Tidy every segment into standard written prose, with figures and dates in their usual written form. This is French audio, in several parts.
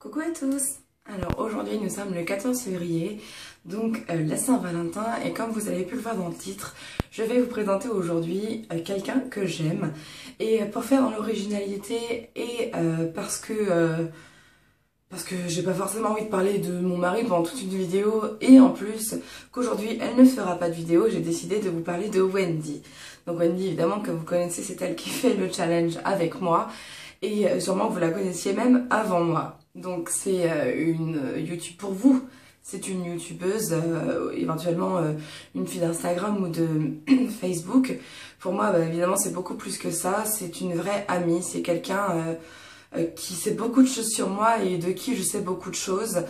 Coucou à tous. Alors aujourd'hui nous sommes le 14 février, donc la Saint-Valentin, et comme vous avez pu le voir dans le titre, je vais vous présenter aujourd'hui quelqu'un que j'aime. Et pour faire dans l'originalité et parce que j'ai pas forcément envie de parler de mon mari pendant toute une vidéo, et en plus qu'aujourd'hui elle ne fera pas de vidéo, j'ai décidé de vous parler de Wendy. Donc Wendy, évidemment, que vous connaissez, c'est elle qui fait le challenge avec moi, et sûrement que vous la connaissiez même avant moi. Donc c'est une YouTube pour vous, c'est une youtubeuse, éventuellement une fille d'Instagram ou de Facebook. Pour moi, bah, évidemment, c'est beaucoup plus que ça, c'est une vraie amie, c'est quelqu'un qui sait beaucoup de choses sur moi et de qui je sais beaucoup de choses.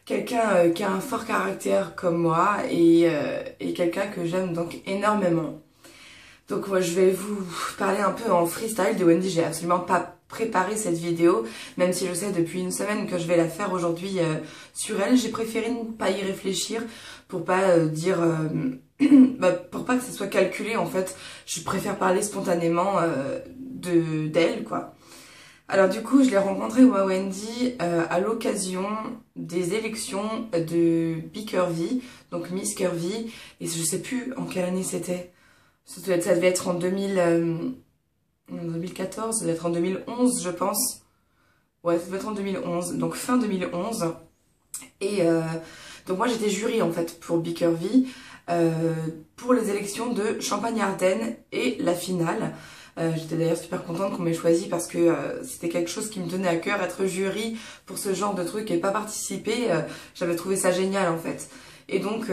Quelqu'un qui a un fort caractère comme moi et quelqu'un que j'aime donc énormément. Donc moi je vais vous parler un peu en freestyle de Wendy. J'ai absolument pas préparé cette vidéo, même si je sais depuis une semaine que je vais la faire aujourd'hui sur elle. J'ai préféré ne pas y réfléchir pour pas dire... pour pas que ça soit calculé en fait. Je préfère parler spontanément d'elle quoi. Alors du coup je l'ai rencontrée moi Wendy à l'occasion des élections de Bicurvy, donc Miss Curvy, et je sais plus en quelle année c'était. Ça devait être en 2014, ça devait être en 2011 je pense. Ouais, ça devait être en 2011, donc fin 2011. Et donc moi j'étais jury en fait pour Bicurvy, pour les élections de Champagne-Ardenne et la finale. J'étais d'ailleurs super contente qu'on m'ait choisi parce que c'était quelque chose qui me tenait à cœur, être jury pour ce genre de truc et pas participer. J'avais trouvé ça génial en fait. Et donc...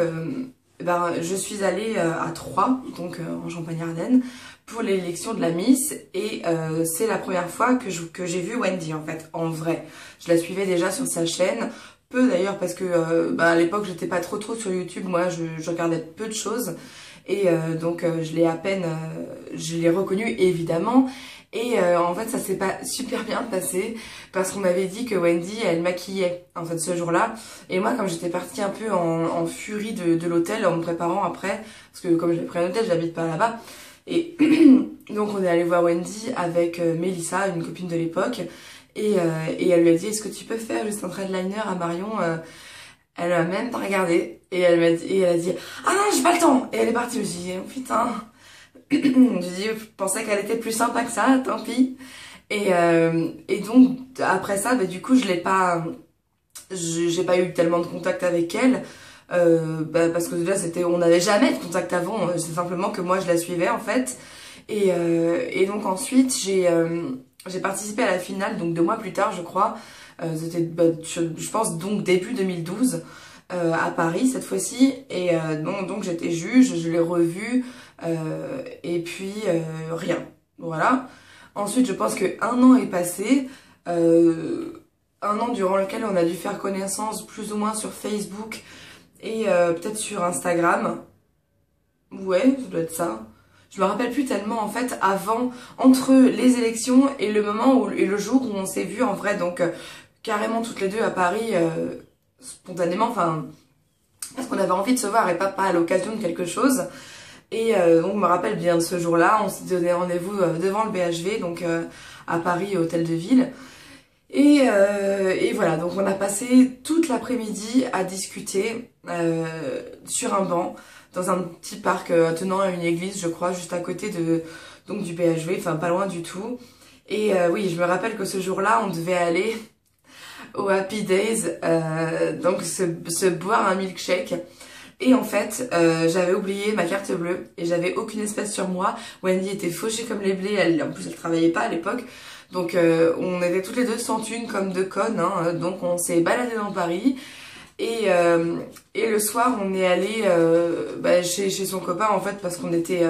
je suis allée à Troyes, donc en Champagne-Ardenne, pour l'élection de la Miss, et c'est la première fois que j'ai vu Wendy en fait, en vrai. Je la suivais déjà sur sa chaîne, peu d'ailleurs parce que à l'époque j'étais pas trop sur YouTube, moi je regardais peu de choses, et donc je l'ai reconnue évidemment. Et en fait ça s'est pas super bien passé parce qu'on m'avait dit que Wendy elle maquillait en fait ce jour-là, et moi comme j'étais partie un peu en furie de l'hôtel en me préparant après, parce que comme j'ai pris un hôtel, j'habite pas là-bas, et donc on est allé voir Wendy avec Mélissa, une copine de l'époque, et elle lui a dit est-ce que tu peux faire juste un trait de liner à Marion. Elle m'a même pas regardé et elle a dit ah non j'ai pas le temps, et elle est partie. Je me suis dit oh, putain. J'ai dit, je pensais qu'elle était plus sympa que ça, tant pis. Et donc, après ça, du coup, j'ai pas eu tellement de contact avec elle. Parce que déjà, on n'avait jamais de contact avant. C'est simplement que moi, je la suivais, en fait. Et donc, ensuite, j'ai participé à la finale, donc 2 mois plus tard, je crois. C'était, je pense, donc début 2012. À Paris cette fois-ci, et donc j'étais juge, je l'ai revue, et puis rien, voilà. Ensuite je pense que 1 an est passé, 1 an durant lequel on a dû faire connaissance plus ou moins sur Facebook et peut-être sur Instagram, ouais ça doit être ça. Je me rappelle plus tellement en fait avant, entre les élections et le moment et le jour où on s'est vu en vrai, donc carrément toutes les deux à Paris, spontanément, enfin parce qu'on avait envie de se voir et pas à l'occasion de quelque chose. Et donc je me rappelle bien de ce jour-là, on s'est donné rendez-vous devant le BHV, donc à Paris, hôtel de ville. Et voilà, donc on a passé toute l'après-midi à discuter sur un banc dans un petit parc attenant à une église, je crois, juste à côté donc du BHV, enfin pas loin du tout. Et oui, je me rappelle que ce jour-là, on devait aller au Happy Days, donc se boire un milkshake. Et en fait, j'avais oublié ma carte bleue et j'avais aucune espèce sur moi. Wendy était fauchée comme les blés, en plus elle travaillait pas à l'époque. Donc on était toutes les deux sans thune comme 2 connes, hein. Donc on s'est baladé dans Paris. Et le soir, on est allé chez son copain en fait, parce qu'on était...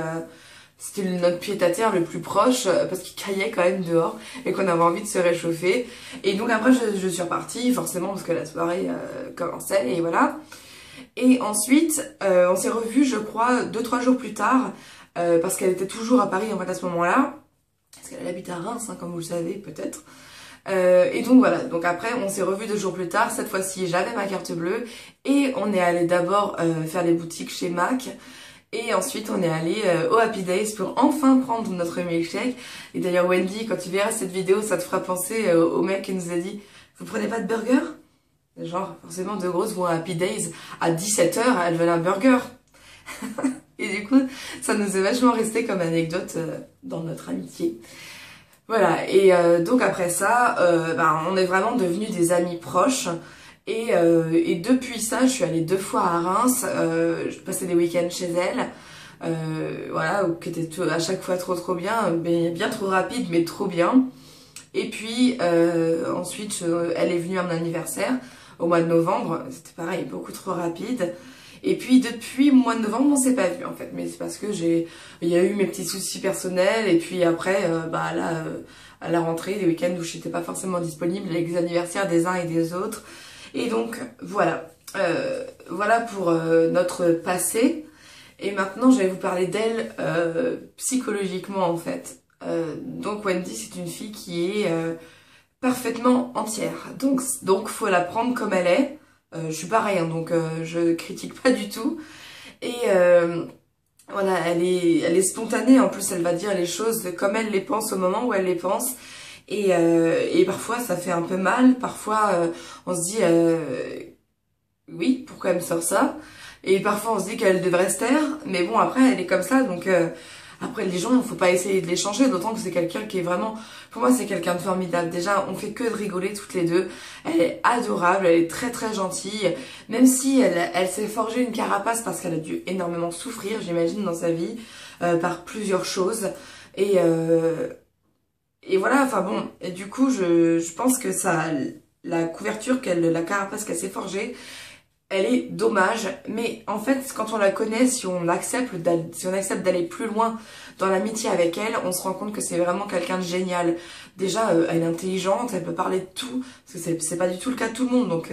c'était notre pied-à-terre le plus proche, parce qu'il caillait quand même dehors et qu'on avait envie de se réchauffer. Et donc après je suis repartie, forcément parce que la soirée commençait, et voilà. Et ensuite on s'est revus je crois 2-3 jours plus tard, parce qu'elle était toujours à Paris en fait à ce moment-là, parce qu'elle habite à Reims, hein, comme vous le savez peut-être. Et donc voilà, donc après on s'est revus 2 jours plus tard, cette fois-ci j'avais ma carte bleue, et on est allé d'abord faire les boutiques chez MAC. Et ensuite, on est allé au Happy Days pour enfin prendre notre milkshake. Et d'ailleurs, Wendy, quand tu verras cette vidéo, ça te fera penser au mec qui nous a dit « Vous prenez pas de burger ?» Genre, forcément, deux grosses vont à Happy Days à 17h, elles veulent un burger. Et du coup, ça nous est vachement resté comme anecdote dans notre amitié. Voilà, et donc après ça, on est vraiment devenus des amis proches. Et depuis ça, je suis allée 2 fois à Reims, je passais des week-ends chez elle. Voilà, qui était à chaque fois trop bien, bien trop rapide, mais trop bien. Et puis ensuite, elle est venue à mon anniversaire au mois de novembre, c'était pareil, beaucoup trop rapide. Et puis depuis le mois de novembre, on s'est pas vu en fait, mais c'est parce que il y a eu mes petits soucis personnels et puis après, à la rentrée, des week-ends où j'étais pas forcément disponible, les anniversaires des uns et des autres. Et donc voilà, voilà pour notre passé. Et maintenant, je vais vous parler d'elle psychologiquement en fait. Donc Wendy, c'est une fille qui est parfaitement entière. Donc faut la prendre comme elle est. Je suis pareil, hein, donc je critique pas du tout. Et voilà, elle est spontanée. En plus, elle va dire les choses comme elle les pense au moment où elle les pense. Et parfois, ça fait un peu mal. Parfois, on se dit oui, pourquoi elle me sort ça? Et parfois, on se dit qu'elle devrait se taire. Mais bon, après, elle est comme ça, donc après, les gens, il faut pas essayer de les changer, d'autant que c'est quelqu'un qui est vraiment... Pour moi, c'est quelqu'un de formidable. Déjà, on fait que de rigoler toutes les deux. Elle est adorable, elle est très gentille. Même si elle s'est forgée une carapace parce qu'elle a dû énormément souffrir, j'imagine, dans sa vie, par plusieurs choses. Et voilà, enfin bon, et du coup, je pense que ça, la couverture, la carapace qu'elle s'est forgée, elle est dommage, mais en fait, quand on la connaît, si on accepte d'aller plus loin dans l'amitié avec elle, on se rend compte que c'est vraiment quelqu'un de génial. Déjà, elle est intelligente, elle peut parler de tout, parce que c'est pas du tout le cas de tout le monde, donc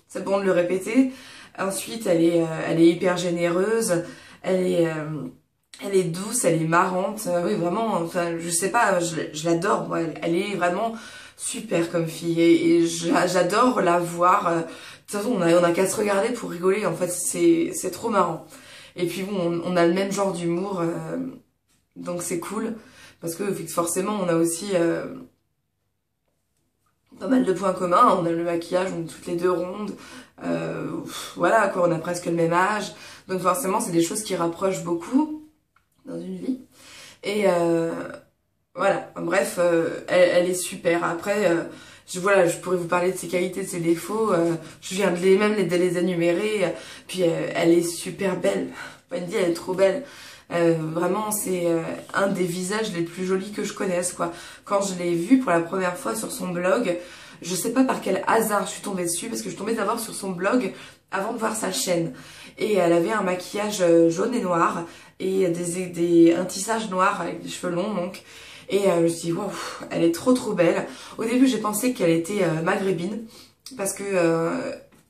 c'est bon de le répéter. Ensuite, elle est hyper généreuse, elle est douce, elle est marrante, oui vraiment, enfin je sais pas, je l'adore, moi, elle est vraiment super comme fille et j'adore la voir. De toute façon, on a qu'à se regarder pour rigoler, en fait, c'est trop marrant. Et puis bon, on a le même genre d'humour, donc c'est cool, parce que forcément, on a aussi pas mal de points communs, on a le maquillage, on est toutes les deux rondes, voilà, quoi, on a presque le même âge, donc forcément, c'est des choses qui rapprochent beaucoup dans une vie. Et voilà, bref, elle est super. Après, voilà, je pourrais vous parler de ses qualités, de ses défauts. Je viens de les énumérer. Puis elle est super belle. Wendy, elle est trop belle. Vraiment, c'est un des visages les plus jolis que je connaisse, quoi. Quand je l'ai vue pour la première fois sur son blog, je sais pas par quel hasard je suis tombée dessus, parce que je suis tombée d'abord sur son blog avant de voir sa chaîne. Et elle avait un maquillage jaune et noir et un tissage noir avec des cheveux longs, donc. Et je me suis dit, waouh, elle est trop belle. Au début, j'ai pensé qu'elle était maghrébine, parce que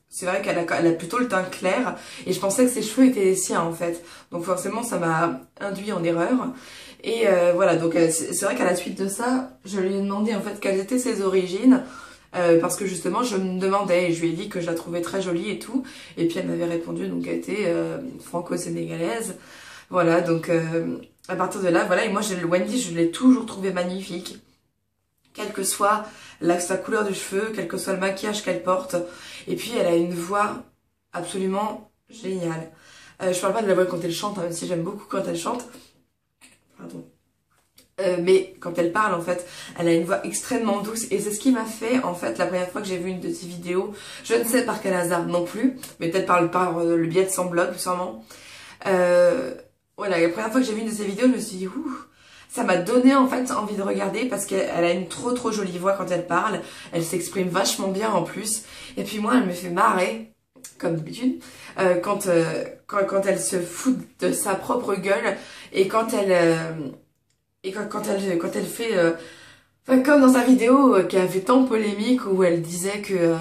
c'est vrai qu'elle a plutôt le teint clair, et je pensais que ses cheveux étaient les siens, en fait. Donc forcément, ça m'a induit en erreur. Et voilà, donc c'est vrai qu'à la suite de ça, je lui ai demandé, en fait, quelles étaient ses origines, parce que justement, je me demandais, et je lui ai dit que je la trouvais très jolie et tout. Et puis elle m'avait répondu, donc elle était franco-sénégalaise. Voilà, donc... à partir de là, voilà, et moi, Wendy, je l'ai toujours trouvée magnifique. Quelle que soit sa couleur de cheveux, quel que soit le maquillage qu'elle porte. Et puis, elle a une voix absolument géniale. Je parle pas de la voix quand elle chante, hein, même si j'aime beaucoup quand elle chante. Pardon. Mais quand elle parle, en fait, elle a une voix extrêmement douce. Et c'est ce qui m'a fait, en fait, la première fois que j'ai vu une de ses vidéos, je ne sais par quel hasard non plus, mais peut-être par le biais de son blog, sûrement. Voilà, la première fois que j'ai vu une de ses vidéos, je me suis dit, ouh, ça m'a donné en fait envie de regarder parce qu'elle a une trop jolie voix quand elle parle. Elle s'exprime vachement bien en plus. Et puis moi, elle me fait marrer, comme d'habitude, quand elle se fout de sa propre gueule et quand elle fait, enfin, comme dans sa vidéo qui a fait tant polémique où elle disait que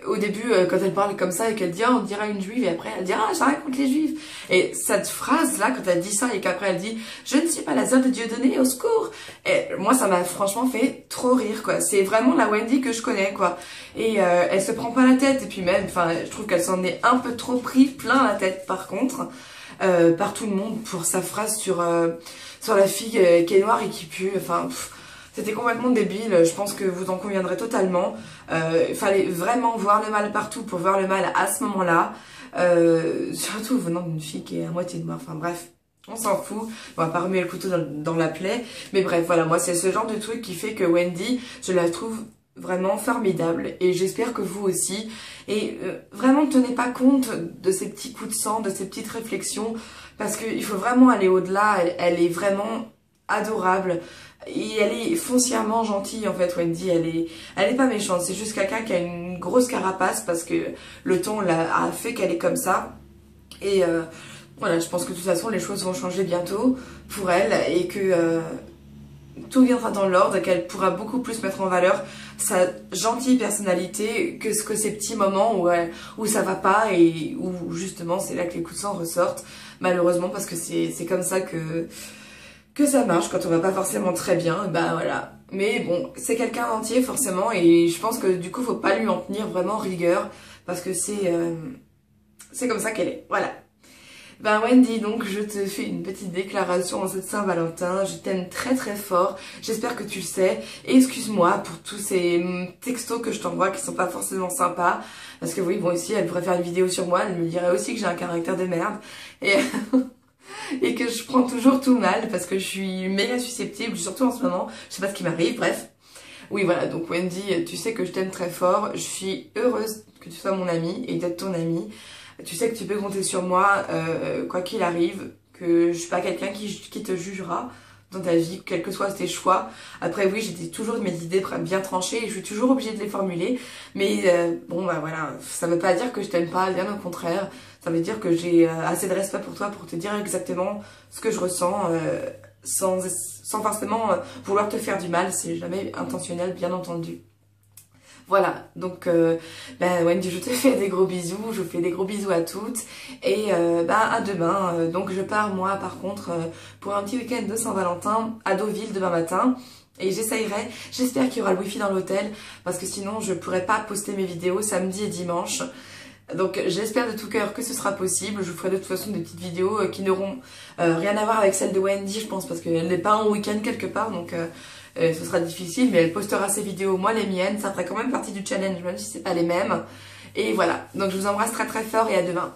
au début, quand elle parle comme ça et qu'elle dit ah, on dirait une juive, et après elle dit ah, ça raconte les juifs. Et cette phrase-là, quand elle dit ça et qu'après elle dit je ne suis pas la sœur de Dieudonné, au secours. Et moi, ça m'a franchement fait trop rire, quoi. C'est vraiment la Wendy que je connais, quoi. Et elle se prend pas la tête. Et puis même, enfin, je trouve qu'elle s'en est un peu trop pris plein la tête, par contre, par tout le monde pour sa phrase sur la fille qui est noire et qui pue. Enfin. C'était complètement débile, je pense que vous en conviendrez totalement. Il fallait vraiment voir le mal partout pour voir le mal à ce moment-là. Surtout venant d'une fille qui est à moitié noire, enfin bref, on s'en fout. On va pas remuer le couteau dans la plaie. Mais bref, voilà, moi c'est ce genre de truc qui fait que Wendy, je la trouve vraiment formidable. Et j'espère que vous aussi. Et vraiment ne tenez pas compte de ces petits coups de sang, de ces petites réflexions. Parce qu'il faut vraiment aller au-delà, elle est vraiment adorable. Et elle est foncièrement gentille en fait, Wendy, elle est pas méchante, c'est juste quelqu'un qui a une grosse carapace parce que le temps a fait qu'elle est comme ça. Et voilà, je pense que de toute façon les choses vont changer bientôt pour elle et que tout viendra dans l'ordre et qu'elle pourra beaucoup plus mettre en valeur sa gentille personnalité que ces petits moments où ça va pas et où justement c'est là que les coups de sang ressortent, malheureusement, parce que c'est comme ça que ça marche quand on va pas forcément très bien, bah voilà. Mais bon, c'est quelqu'un d'entier forcément et je pense que du coup faut pas lui en tenir vraiment rigueur parce que c'est comme ça qu'elle est, voilà. Ben Wendy, donc je te fais une petite déclaration en cette Saint-Valentin, je t'aime très très fort, j'espère que tu le sais, et excuse-moi pour tous ces textos que je t'envoie qui sont pas forcément sympas, parce que oui, bon ici elle pourrait faire une vidéo sur moi, elle me dirait aussi que j'ai un caractère de merde, et... et que je prends toujours tout mal parce que je suis méga susceptible, surtout en ce moment, je sais pas ce qui m'arrive, bref. Oui voilà, donc Wendy, tu sais que je t'aime très fort, je suis heureuse que tu sois mon amie et d'être ton amie. Tu sais que tu peux compter sur moi, quoi qu'il arrive, que je suis pas quelqu'un qui te jugera dans ta vie, quels que soient tes choix. Après oui, j'ai toujours mes idées bien tranchées et je suis toujours obligée de les formuler, mais bon bah voilà, ça veut pas dire que je t'aime pas, bien au contraire. Ça veut dire que j'ai assez de respect pour toi pour te dire exactement ce que je ressens sans forcément vouloir te faire du mal, c'est jamais intentionnel, bien entendu. Voilà, donc Wendy, je te fais des gros bisous, je fais des gros bisous à toutes et à demain. Donc je pars moi par contre pour un petit week-end de Saint-Valentin à Deauville demain matin. Et j'espère qu'il y aura le wifi dans l'hôtel parce que sinon je pourrais pas poster mes vidéos samedi et dimanche. Donc j'espère de tout cœur que ce sera possible. Je vous ferai de toute façon des petites vidéos qui n'auront rien à voir avec celle de Wendy, je pense, parce qu'elle n'est pas en week-end quelque part, donc ce sera difficile, mais elle postera ses vidéos, moi les miennes, ça fera quand même partie du challenge, même si c'est pas les mêmes. Et voilà, donc je vous embrasse très très fort et à demain.